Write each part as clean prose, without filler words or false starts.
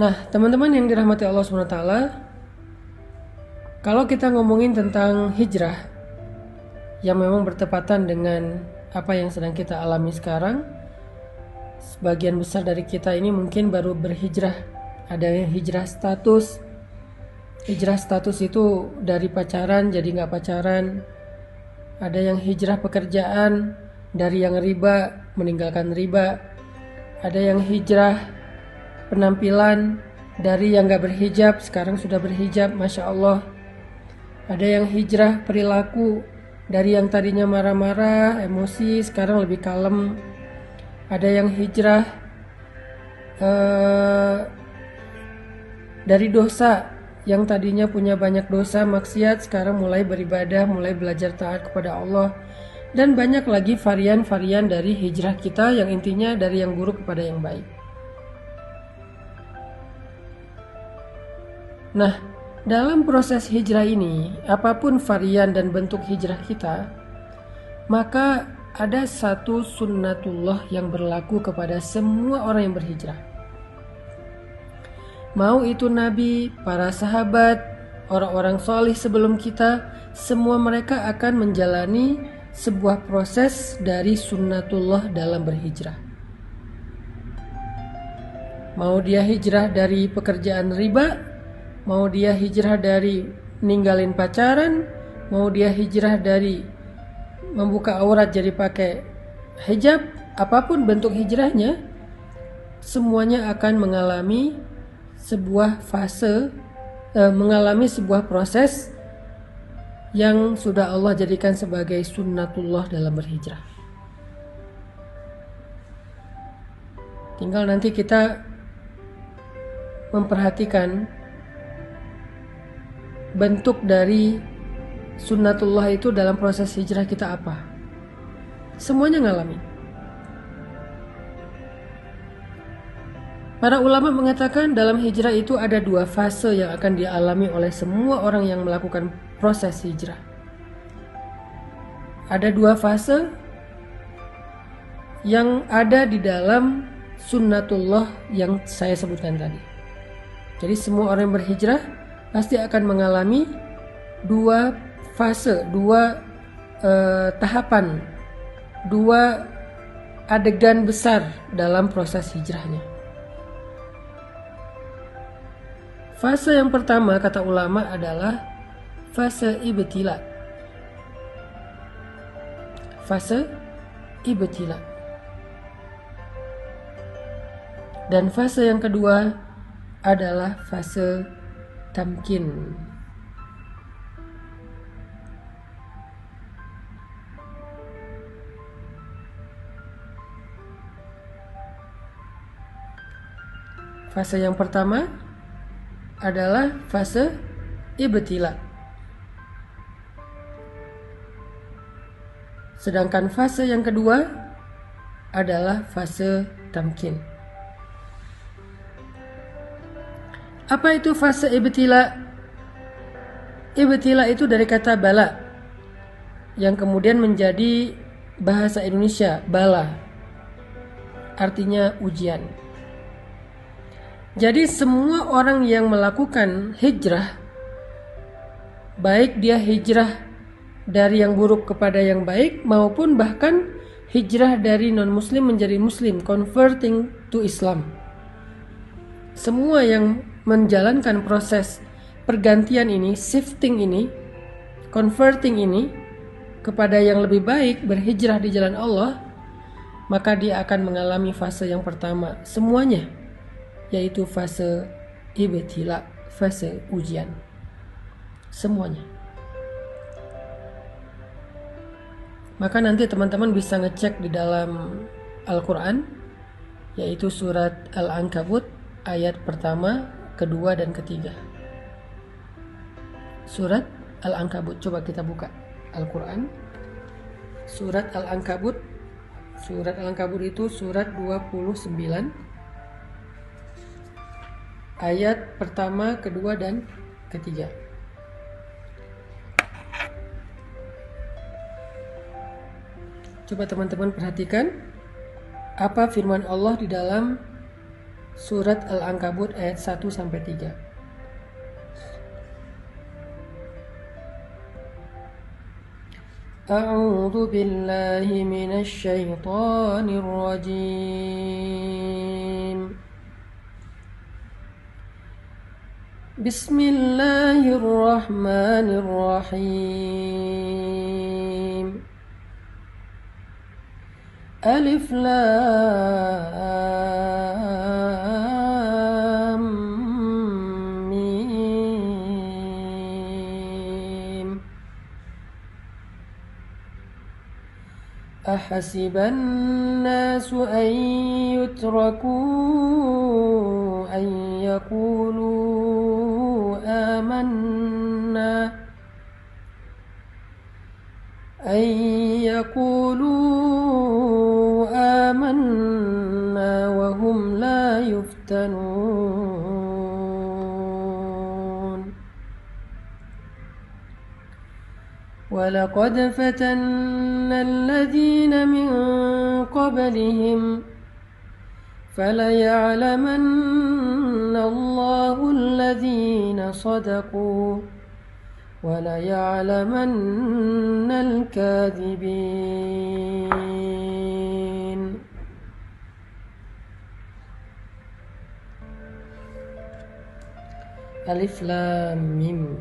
Nah, teman-teman yang dirahmati Allah SWT, kalau kita ngomongin tentang hijrah yang memang bertepatan dengan apa yang sedang kita alami sekarang, sebagian besar dari kita ini mungkin baru berhijrah. Ada yang hijrah status. Hijrah status itu dari pacaran jadi nggak pacaran. Ada yang hijrah pekerjaan, dari yang riba meninggalkan riba. Ada yang hijrah penampilan, dari yang gak berhijab sekarang sudah berhijab, Masya Allah. Ada yang hijrah perilaku, dari yang tadinya marah-marah, emosi, sekarang lebih kalem. Ada yang hijrah dari dosa, yang tadinya punya banyak dosa, maksiat, sekarang mulai beribadah, mulai belajar taat kepada Allah. Dan banyak lagi varian-varian dari hijrah kita yang intinya dari yang buruk kepada yang baik. Nah, dalam proses hijrah ini, apapun varian dan bentuk hijrah kita, maka ada satu sunnatullah yang berlaku kepada semua orang yang berhijrah. Mau itu nabi, para sahabat, orang-orang solih sebelum kita, semua mereka akan menjalani sebuah proses dari sunnatullah dalam berhijrah. Mau dia hijrah dari pekerjaan riba, mau dia hijrah dari ninggalin pacaran, mau dia hijrah dari membuka aurat jadi pakai hijab, apapun bentuk hijrahnya, semuanya akan mengalami sebuah fase, mengalami sebuah proses yang sudah Allah jadikan sebagai sunnatullah dalam berhijrah. Tinggal nanti kita memperhatikan bentuk dari sunnatullah itu dalam proses hijrah kita apa. Semuanya ngalamin. Para ulama mengatakan dalam hijrah itu ada dua fase yang akan dialami oleh semua orang yang melakukan proses hijrah. Ada dua fase yang ada di dalam sunnatullah yang saya sebutkan tadi. Jadi semua orang yang berhijrah pasti akan mengalami dua fase, dua tahapan, dua adegan besar dalam proses hijrahnya. Fase yang pertama kata ulama adalah fase ibtila. Fase ibtila. Dan fase yang kedua adalah fase tamkin. Fase yang pertama adalah fase ibtila. Sedangkan fase yang kedua adalah fase tamkin. Apa itu fase ibtila? Ibtila itu dari kata bala, yang kemudian menjadi bahasa Indonesia bala, artinya ujian. Jadi semua orang yang melakukan hijrah, baik dia hijrah dari yang buruk kepada yang baik, maupun bahkan hijrah dari non-muslim menjadi muslim, converting to Islam. Semua yang menjalankan proses pergantian ini, shifting ini, converting ini kepada yang lebih baik, berhijrah di jalan Allah, maka dia akan mengalami fase yang pertama semuanya, yaitu fase ibtila, fase ujian. Semuanya. Maka nanti teman-teman bisa ngecek di dalam Al-Quran, yaitu surat Al-Ankabut ayat pertama, kedua, dan ketiga. Surat Al-Ankabut, coba kita buka Al-Quran. Surat Al-Ankabut. Surat Al-Ankabut itu surat 29, ayat pertama, kedua, dan ketiga. Coba teman-teman perhatikan apa firman Allah di dalam Surat Al-Ankabut ayat 1-3. A'udzu billahi minasy syaithanir rajim. Bismillahirrahmanirrahim. Alif Lam Mim. Ahasiban nasu an yutraku an yaqulu amanna wa hum la yuftanun. Walaqad fatanna alladhina min qablihim falaya'lamanna Allahu alladhina sadaqu walaya'lamanna al-kadhibin. Alif Lam Mim.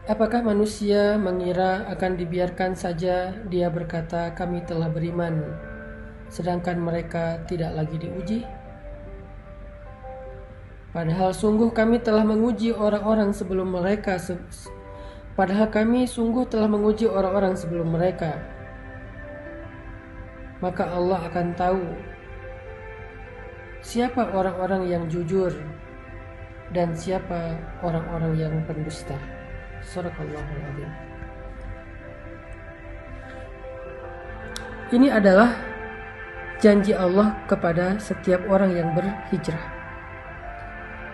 Apakah manusia mengira akan dibiarkan saja dia berkata kami telah beriman, sedangkan mereka tidak lagi diuji? Padahal sungguh kami telah menguji orang-orang sebelum mereka. Maka Allah akan tahu siapa orang-orang yang jujur dan siapa orang-orang yang pendusta. Sadaqallahul adzim. Ini adalah janji Allah kepada setiap orang yang berhijrah.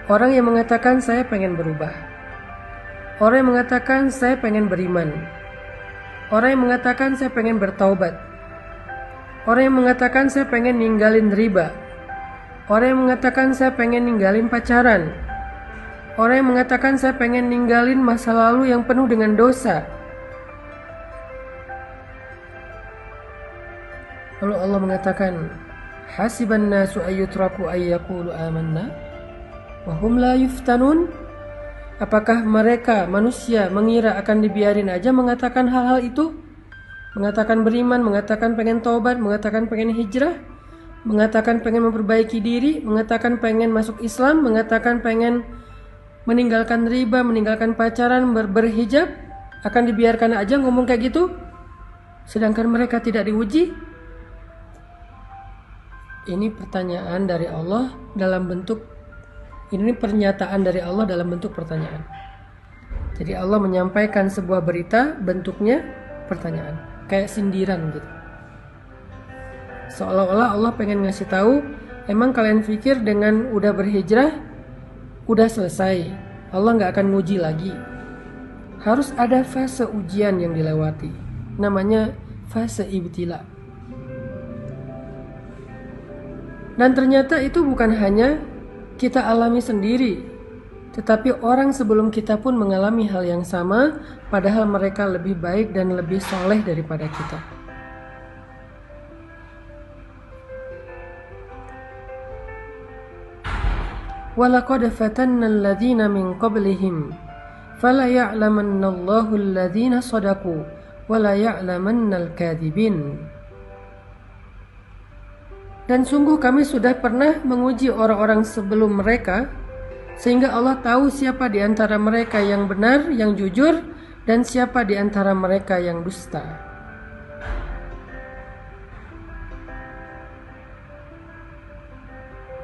Orang yang mengatakan saya pengen berubah. Orang yang mengatakan saya pengen beriman. Orang yang mengatakan saya pengen bertaubat. Orang yang mengatakan saya pengen ninggalin riba. Orang yang mengatakan saya pengen ninggalin pacaran. Orang yang mengatakan saya pengen ninggalin masa lalu yang penuh dengan dosa. Lalu Allah mengatakan, hasiban nasu ayyutraku ayyaqulu amanna wa hum la yuftanun. Apakah mereka manusia mengira akan dibiarin aja mengatakan hal-hal itu? Mengatakan beriman, mengatakan pengen taubat, mengatakan pengen hijrah, mengatakan pengen memperbaiki diri, mengatakan pengen masuk Islam, mengatakan pengen meninggalkan riba, meninggalkan pacaran, berhijab, akan dibiarkan aja ngomong kayak gitu? Sedangkan mereka tidak diuji? Ini pertanyaan dari Allah dalam bentuk, ini pernyataan dari Allah dalam bentuk pertanyaan. Jadi Allah menyampaikan sebuah berita, bentuknya pertanyaan, kayak sindiran gitu. Seolah-olah Allah pengen ngasih tahu, emang kalian pikir dengan udah berhijrah udah selesai, Allah gak akan nguji lagi. Harus ada fase ujian yang dilewati, namanya fase ibtila. Dan ternyata itu bukan hanya kita alami sendiri, tetapi orang sebelum kita pun mengalami hal yang sama, padahal mereka lebih baik dan lebih soleh daripada kita. Walaqad fatanna alladhina min qablihim falaya'lamanna Allahu alladhina sadaqu walaya'lamanna al-kadhibin. Dan sungguh kami sudah pernah menguji orang-orang sebelum mereka, sehingga Allah tahu siapa di antara mereka yang benar, yang jujur, dan siapa di antara mereka yang dusta.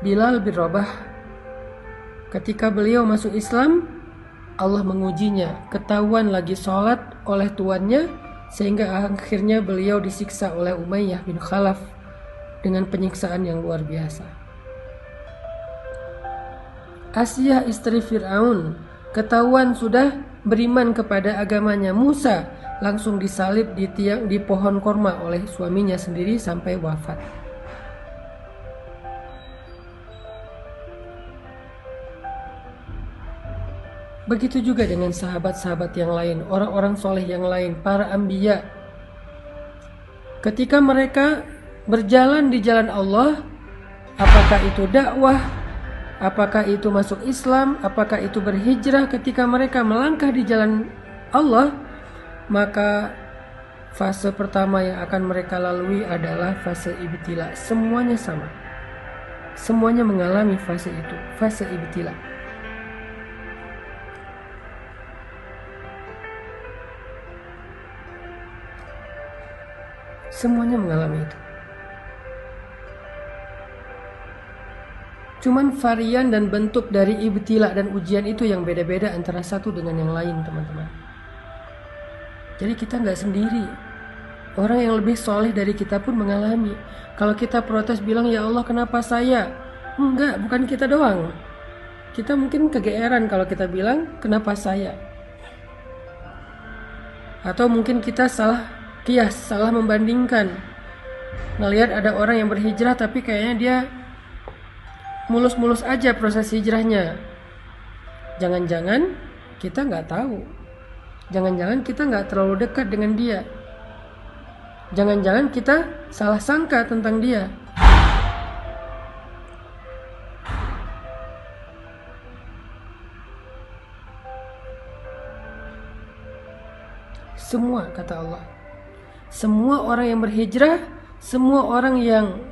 Bilal bin Rabah, ketika beliau masuk Islam, Allah mengujinya, ketahuan lagi sholat oleh tuannya, sehingga akhirnya beliau disiksa oleh Umayyah bin Khalaf dengan penyiksaan yang luar biasa. Asiyah istri Fir'aun, ketahuan sudah beriman kepada agamanya Musa, langsung disalib di pohon korma oleh suaminya sendiri sampai wafat. Begitu juga dengan sahabat-sahabat yang lain, orang-orang soleh yang lain, para anbiya. Ketika mereka berjalan di jalan Allah, apakah itu dakwah, apakah itu masuk Islam, apakah itu berhijrah, ketika mereka melangkah di jalan Allah, maka fase pertama yang akan mereka lalui adalah fase ibtila. Semuanya sama. Semuanya mengalami fase itu, fase ibtila. Semuanya mengalami itu. Cuman varian dan bentuk dari ibtila dan ujian itu yang beda-beda antara satu dengan yang lain, teman-teman. Jadi kita nggak sendiri. Orang yang lebih soleh dari kita pun mengalami. Kalau kita protes bilang, ya Allah kenapa saya? Enggak, bukan kita doang. Kita mungkin kegeeran kalau kita bilang, kenapa saya? Atau mungkin kita salah kias, salah membandingkan. Ngelihat ada orang yang berhijrah tapi kayaknya dia mulus-mulus aja proses hijrahnya. Jangan-jangan kita nggak tahu. Jangan-jangan kita nggak terlalu dekat dengan dia. Jangan-jangan kita salah sangka tentang dia. Semua, kata Allah, semua orang yang berhijrah, semua orang yang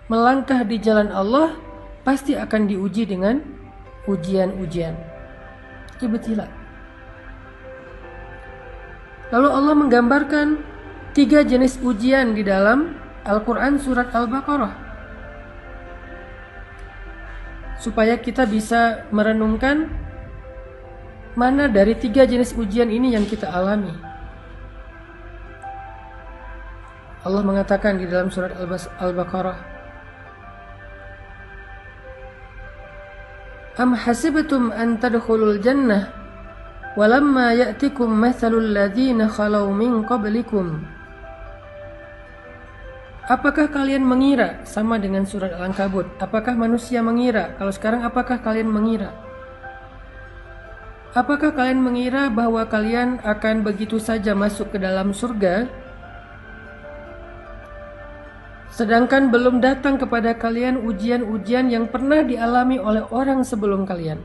melangkah di jalan Allah pasti akan diuji dengan ujian-ujian, ibtila. Lalu Allah menggambarkan 3 jenis ujian di dalam Al-Quran surat Al-Baqarah, supaya kita bisa merenungkan mana dari 3 jenis ujian ini yang kita alami. Allah mengatakan di dalam surat Al-Baqarah, Am hasibtum an tadkhulul jannah walamma ya'tikum mathalul ladzina khalau min qablikum. Apakah kalian mengira, sama dengan surat Al-Ankabut, apakah manusia mengira? Kalau sekarang apakah kalian mengira? Apakah kalian mengira bahwa kalian akan begitu saja masuk ke dalam surga, sedangkan belum datang kepada kalian ujian-ujian yang pernah dialami oleh orang sebelum kalian?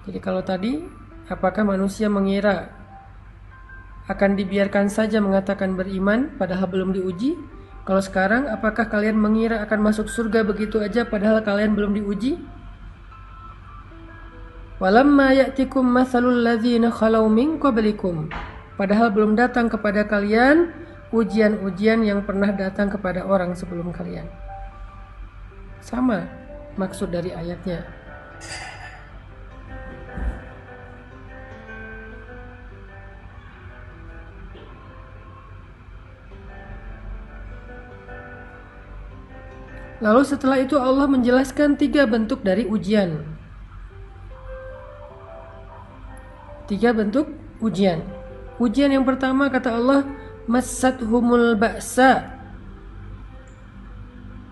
Jadi kalau tadi, apakah manusia mengira akan dibiarkan saja mengatakan beriman padahal belum diuji? Kalau sekarang, apakah kalian mengira akan masuk surga begitu aja padahal kalian belum diuji? Walamma ya'tikum mathalul ladzina khalau min qablikum. Padahal belum datang kepada kalian ujian-ujian yang pernah datang kepada orang sebelum kalian. Sama maksud dari ayatnya. Lalu setelah itu Allah menjelaskan 3 bentuk dari ujian. 3 bentuk ujian. Ujian yang pertama, kata Allah, massathumul ba'sa.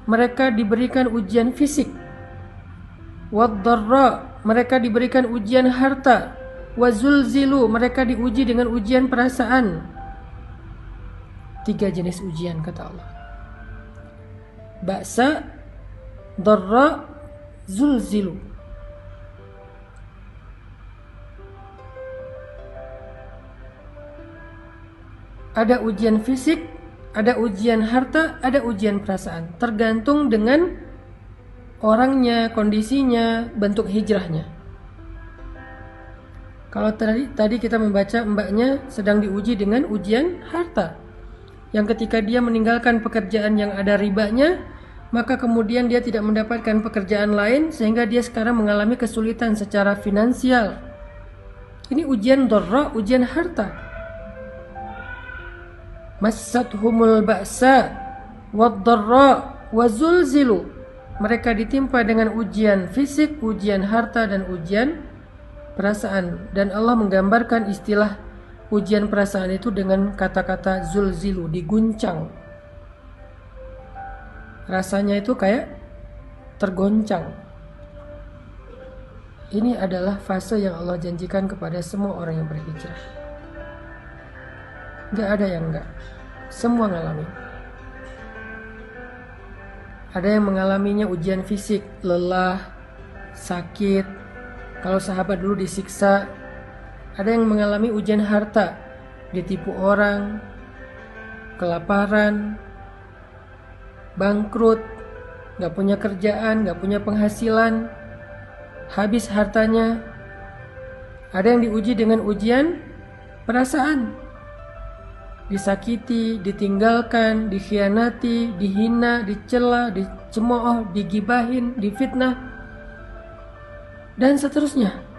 Mereka diberikan ujian fisik. Wad-dharra, mereka diberikan ujian harta. Wazulzilu, mereka diuji dengan ujian perasaan. 3 jenis ujian, kata Allah. Ba'sa, dharra, zulzilu. Ada ujian fisik, ada ujian harta, ada ujian perasaan. Tergantung dengan orangnya, kondisinya, bentuk hijrahnya. Kalau tadi kita membaca mbaknya sedang diuji dengan ujian harta, yang ketika dia meninggalkan pekerjaan yang ada ribanya, maka kemudian dia tidak mendapatkan pekerjaan lain sehingga dia sekarang mengalami kesulitan secara finansial. Ini ujian dharra, ujian harta. Massathumul ba'sa wad-dharra wazulzilu. Mereka ditimpa dengan ujian fisik, ujian harta, dan ujian perasaan. Dan Allah menggambarkan istilah ujian perasaan itu dengan kata-kata zulzilu, diguncang. Rasanya itu kayak tergoncang. Ini adalah fase yang Allah janjikan kepada semua orang yang berhijrah. Gak ada yang enggak. Semua ngalami. Ada yang mengalaminya ujian fisik, lelah, sakit. Kalau sahabat dulu disiksa. Ada yang mengalami ujian harta, ditipu orang, kelaparan, bangkrut, gak punya kerjaan, gak punya penghasilan, habis hartanya. Ada yang diuji dengan ujian perasaan, disakiti, ditinggalkan, dikhianati, dihina, dicela, dicemooh, digibahin, difitnah, dan seterusnya.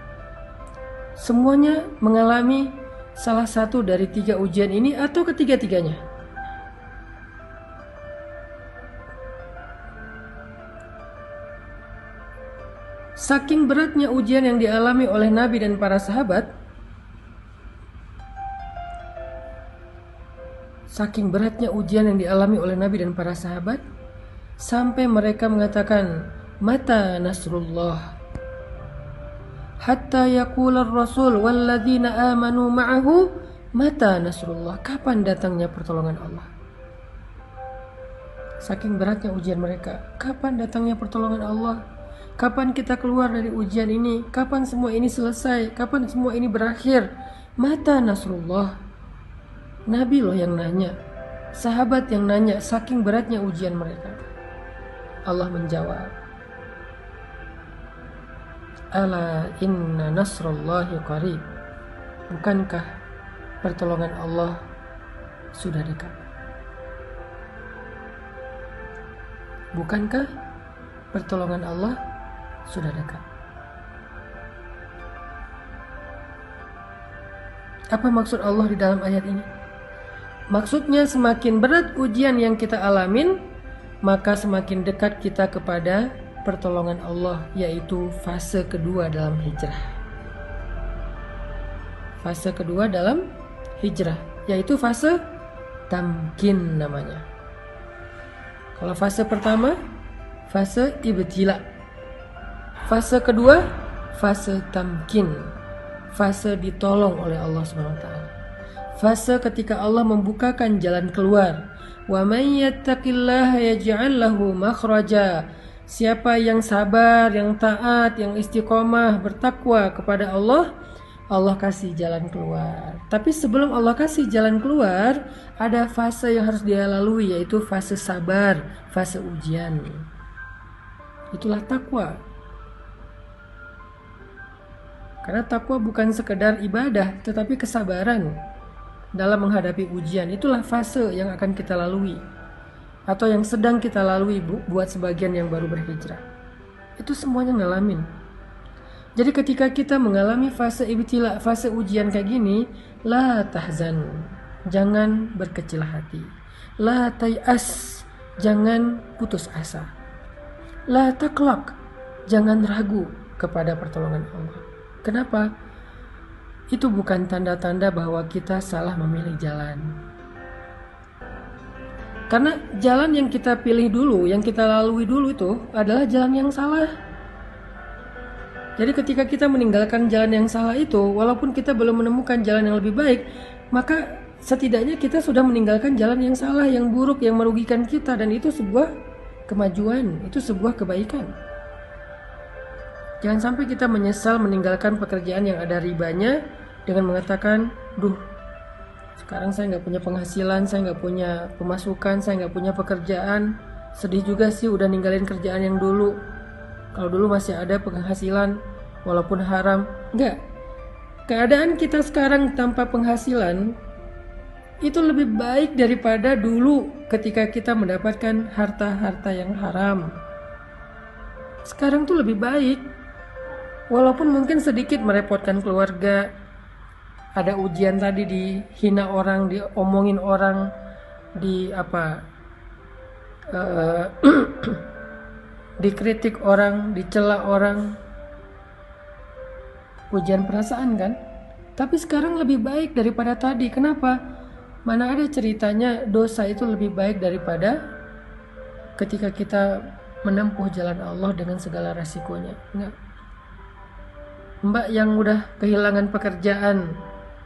Semuanya mengalami salah satu dari 3 ujian ini atau ketiga-tiganya. Saking beratnya ujian yang dialami oleh Nabi dan para sahabat, sampai mereka mengatakan, mata nasrullah, hatta yaqula ar-rasul walladzina amanu ma'ahu mata nasrullah. Kapan datangnya pertolongan Allah? Saking beratnya ujian mereka. Kapan datangnya pertolongan Allah? Kapan kita keluar dari ujian ini? Kapan semua ini selesai? Kapan semua ini berakhir? Mata nasrullah. Nabi loh yang nanya, sahabat yang nanya, saking beratnya ujian mereka. Allah menjawab, ala inna nasrullahi qarib. Bukankah pertolongan Allah sudah dekat? Bukankah pertolongan Allah sudah dekat? Apa maksud Allah di dalam ayat ini? Maksudnya semakin berat ujian yang kita alamin, maka semakin dekat kita kepada pertolongan Allah, yaitu fase kedua dalam hijrah. Fase kedua dalam hijrah, yaitu fase tamkin namanya. Kalau fase pertama, fase ibtila. Fase kedua, fase tamkin. Fase ditolong oleh Allah SWT. Fase ketika Allah membukakan jalan keluar. Wa may yattaqillaha yaj'al lahu makhraja. Siapa yang sabar, yang taat, yang istiqomah, bertakwa kepada Allah, Allah kasih jalan keluar. Tapi sebelum Allah kasih jalan keluar, ada fase yang harus dia lalui, yaitu fase sabar, fase ujian. Itulah takwa. Karena takwa bukan sekedar ibadah, tetapi kesabaran dalam menghadapi ujian. Itulah fase yang akan kita lalui, atau yang sedang kita lalui buat sebagian yang baru berhijrah. Itu semuanya ngalamin. Jadi ketika kita mengalami fase ibtila, fase ujian kayak gini, la tahzan, jangan berkecil hati. La tayas, jangan putus asa. La taklak, jangan ragu kepada pertolongan Allah. Kenapa? Itu bukan tanda-tanda bahwa kita salah memilih jalan. Karena jalan yang kita pilih dulu, yang kita lalui dulu itu adalah jalan yang salah. Jadi ketika kita meninggalkan jalan yang salah itu, walaupun kita belum menemukan jalan yang lebih baik, maka setidaknya kita sudah meninggalkan jalan yang salah, yang buruk, yang merugikan kita. Dan itu sebuah kemajuan, itu sebuah kebaikan. Jangan sampai kita menyesal meninggalkan pekerjaan yang ada ribanya dengan mengatakan, duh, sekarang saya nggak punya penghasilan, saya nggak punya pemasukan, saya nggak punya pekerjaan. Sedih juga sih udah ninggalin kerjaan yang dulu. Kalau dulu masih ada penghasilan, walaupun haram. Enggak. Keadaan kita sekarang tanpa penghasilan itu lebih baik daripada dulu ketika kita mendapatkan harta-harta yang haram. Sekarang tuh lebih baik. Walaupun mungkin sedikit merepotkan keluarga, ada ujian tadi, dihina orang, diomongin orang, dikritik orang, dicela orang, ujian perasaan kan. Tapi sekarang lebih baik daripada tadi. Kenapa? Mana ada ceritanya dosa itu lebih baik daripada ketika kita menempuh jalan Allah dengan segala resikonya. Enggak. Mbak yang udah kehilangan pekerjaan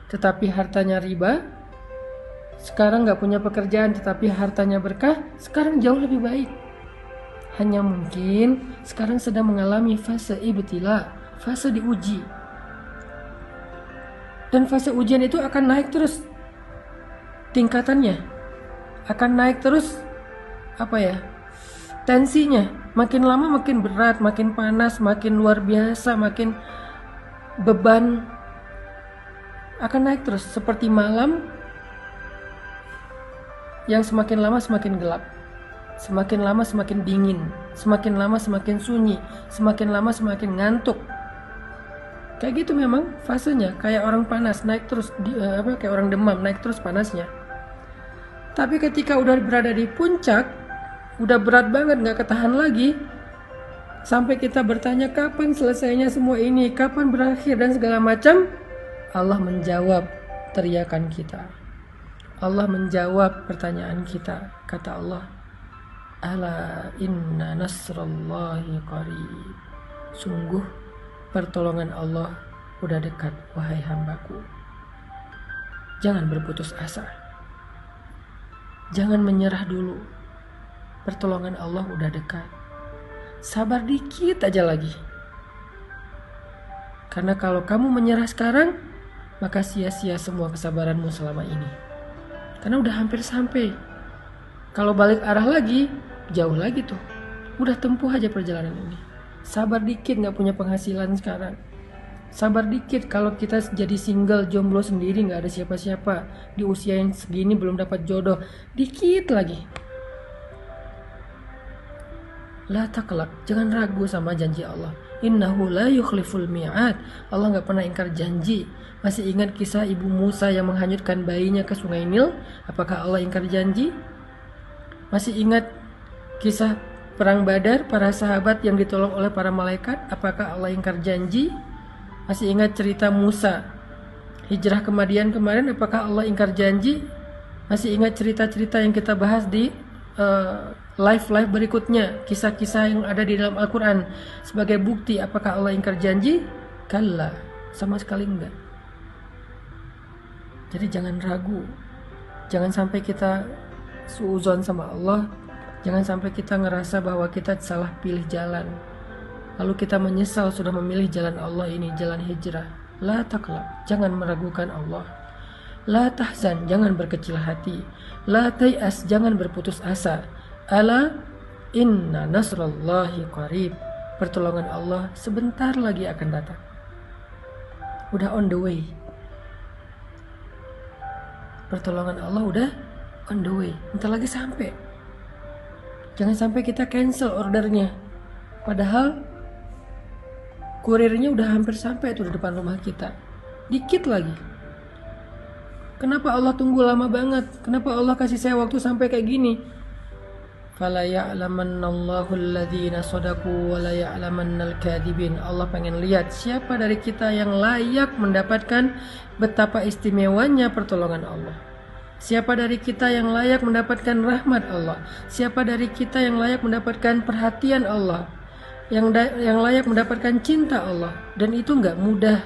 tetapi hartanya riba, sekarang gak punya pekerjaan tetapi hartanya berkah, sekarang jauh lebih baik. Hanya mungkin sekarang sedang mengalami fase ibtila, fase diuji. Dan fase ujian itu akan naik terus tingkatannya, akan naik terus tensinya. Makin lama makin berat, makin panas, makin luar biasa, makin beban akan naik terus, seperti malam yang semakin lama semakin gelap, semakin lama semakin dingin, semakin lama semakin sunyi, semakin lama semakin ngantuk. Kayak gitu memang fasenya, kayak orang panas naik terus kayak orang demam naik terus panasnya. Tapi ketika udah berada di puncak, udah berat banget, gak ketahan lagi, sampai kita bertanya kapan selesainya semua ini, kapan berakhir dan segala macam, Allah menjawab teriakan kita. Allah menjawab pertanyaan kita. Kata Allah, ala inna nasrallahi qarib. Sungguh pertolongan Allah udah dekat, wahai hambaku. Jangan berputus asa, jangan menyerah dulu. Pertolongan Allah udah dekat. Sabar dikit aja lagi. Karena kalau kamu menyerah sekarang, maka sia-sia semua kesabaranmu selama ini. Karena udah hampir sampai. Kalau balik arah lagi, jauh lagi tuh. Udah tempuh aja perjalanan ini. Sabar dikit, gak punya penghasilan sekarang. Sabar dikit kalau kita jadi single, jomblo sendiri, gak ada siapa-siapa. Di usia yang segini belum dapat jodoh. Dikit lagi. La taqlaq, jangan ragu sama janji Allah. Innahu la yukhliful mi'ad. Allah gak pernah ingkar janji. Masih ingat kisah ibu Musa yang menghanyutkan bayinya ke sungai Nil? Apakah Allah ingkar janji? Masih ingat kisah perang Badar, para sahabat yang ditolong oleh para malaikat? Apakah Allah ingkar janji? Masih ingat cerita Musa hijrah ke Madian kemarin? Apakah Allah ingkar janji? Masih ingat cerita-cerita yang kita bahas di live berikutnya, kisah-kisah yang ada di dalam Al-Quran sebagai bukti? Apakah Allah ingkar janji? Kalla, sama sekali enggak. Jadi jangan ragu, jangan sampai kita suuzon sama Allah, jangan sampai kita ngerasa bahwa kita salah pilih jalan, lalu kita menyesal sudah memilih jalan Allah ini, jalan hijrah. La taqlaq, jangan meragukan Allah. La tahzan, jangan berkecil hati. La tay'as, jangan berputus asa. Ala inna nasrallahi qarib, pertolongan Allah sebentar lagi akan datang. Udah on the way. Pertolongan Allah udah on the way, bentar lagi sampai. Jangan sampai kita cancel ordernya, padahal kurirnya udah hampir sampai tuh di depan rumah kita. Dikit lagi. Kenapa Allah tunggu lama banget? Kenapa Allah kasih saya waktu sampai kayak gini? Fala ya'lamannallahu alladhina shadaqu wa la ya'lamannal kadhibin. Allah pengen lihat siapa dari kita yang layak mendapatkan betapa istimewanya pertolongan Allah. Siapa dari kita yang layak mendapatkan rahmat Allah? Siapa dari kita yang layak mendapatkan perhatian Allah? Yang layak mendapatkan cinta Allah? Dan itu enggak mudah.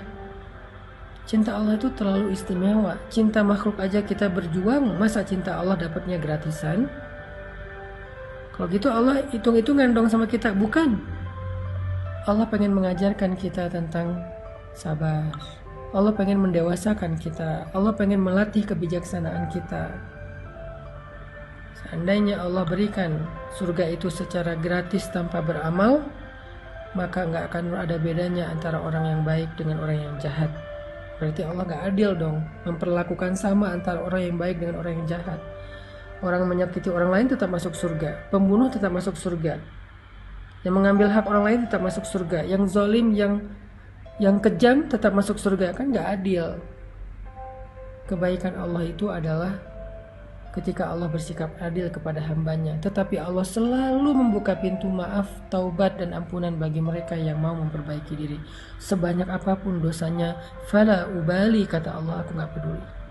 Cinta Allah itu terlalu istimewa. Cinta makhluk aja kita berjuang, masa cinta Allah dapatnya gratisan? Kalau gitu Allah hitung-hitungan dong sama kita. Bukan. Allah pengen mengajarkan kita tentang sabar. Allah pengen mendewasakan kita. Allah pengen melatih kebijaksanaan kita. Seandainya Allah berikan surga itu secara gratis tanpa beramal, maka gak akan ada bedanya antara orang yang baik dengan orang yang jahat. Berarti Allah gak adil dong memperlakukan sama antara orang yang baik dengan orang yang jahat. Orang menyakiti orang lain tetap masuk surga, pembunuh tetap masuk surga, yang mengambil hak orang lain tetap masuk surga, yang zalim, yang kejam tetap masuk surga. Kan gak adil. Kebaikan Allah itu adalah ketika Allah bersikap adil kepada hambanya, tetapi Allah selalu membuka pintu maaf, taubat dan ampunan bagi mereka yang mau memperbaiki diri. Sebanyak apapun dosanya, fala ubali, kata Allah, aku gak peduli.